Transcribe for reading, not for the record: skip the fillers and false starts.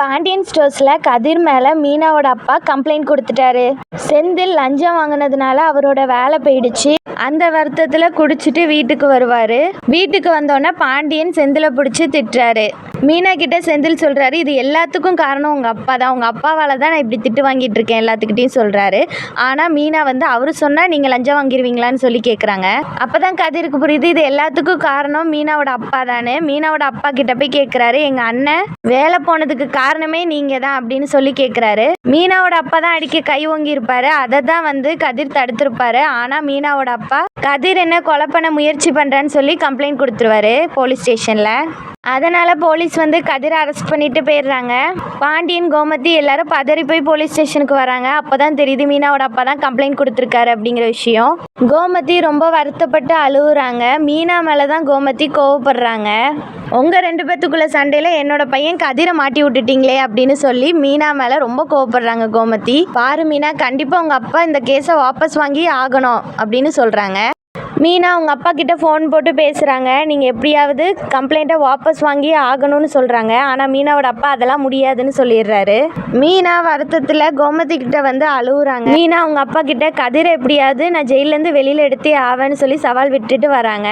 பாண்டியன் ஸ்டோர்ஸில் கதிர் மேலே மீனாவோட அப்பா கம்ப்ளைண்ட் கொடுத்துட்டாரு. செந்தில் லஞ்சம் வாங்கினதுனால அவரோட வேலை போயிடுச்சு. அந்த வருத்தத்தில் குடிச்சிட்டு வீட்டுக்கு வருவார். வீட்டுக்கு வந்தோடனே பாண்டியன் செந்திலை பிடிச்சி திட்டுறாரு. மீனா கிட்ட செந்தில் சொல்கிறாரு, இது எல்லாத்துக்கும் காரணம் உங்கள் அப்பா தான், உங்கள் அப்பாவால் தான் நான் இப்படி திட்டு வாங்கிட்டு இருக்கேன் எல்லாத்துக்கிட்டையும் சொல்கிறாரு. ஆனால் மீனா அவர் சொன்னால் நீங்கள் லஞ்சம் வாங்கிடுவீங்களான்னு சொல்லி கேட்குறாங்க. அப்போ தான் கதிருக்கு புரியுது, இது எல்லாத்துக்கும் காரணம் மீனாவோட அப்பா தானே. மீனாவோட அப்பா கிட்ட போய் கேட்குறாரு, எங்கள் அண்ணன் வேலை போனதுக்கு காரணமே நீங்கள் தான் அப்படின்னு சொல்லி கேட்குறாரு. மீனாவோட அப்பா தான் அடிக்க கை ஓங்கி இருப்பாரு. அதை தான் கதிர் தடுத்திருப்பாரு. ஆனால் மீனாவோட அப்பா கதிர் என்ன கொலை பண்ண முயற்சி பண்ணுறேன்னு சொல்லி கம்ப்ளைண்ட் கொடுத்துருவாரு போலீஸ் ஸ்டேஷனில். அதனால் போலீஸ் கதிரை அரெஸ்ட் பண்ணிட்டு போயிடுறாங்க. பாண்டியன், கோமதி எல்லாரும் பதறி போய் போலீஸ் ஸ்டேஷனுக்கு வராங்க. அப்போ தான் தெரியுது மீனாவோட அப்பா தான் கம்ப்ளைண்ட் கொடுத்துருக்காரு அப்படிங்கிற விஷயம். கோமதி ரொம்ப வருத்தப்பட்டு அழுகுறாங்க. மீனா மேலே தான் கோமதி கோவப்படுறாங்க. உங்கள் 2 பேத்துக்குள்ள சண்டையில் என்னோட பையன் கதிரை மாட்டி விட்டுட்டீங்களே அப்படின்னு சொல்லி மீனா மேலே ரொம்ப கோவப்படுறாங்க கோமதி. பாரு மீனா, கண்டிப்பாக உங்கள் அப்பா இந்த கேஸை வாபஸ் வாங்கி ஆகணும் அப்படின்னு சொல்கிறாங்க. மீனா உங்கள் அப்பா கிட்ட ஃபோன் போட்டு பேசுகிறாங்க. நீங்கள் எப்படியாவது கம்ப்ளைண்ட்டை வாபஸ் வாங்கி ஆகணும்னு சொல்கிறாங்க. ஆனால் மீனாவோட அப்பா அதெல்லாம் முடியாதுன்னு சொல்லிடுறாரு. மீனா வருத்தத்தில் கோமதி கிட்ட அழுகுறாங்க. மீனா உங்கள் அப்பா கிட்ட கதிரை எப்படியாவது நான் ஜெயிலேருந்து வெளியில் எடுத்தே ஆவேன்னு சொல்லி சவால் விட்டுட்டு வராங்க.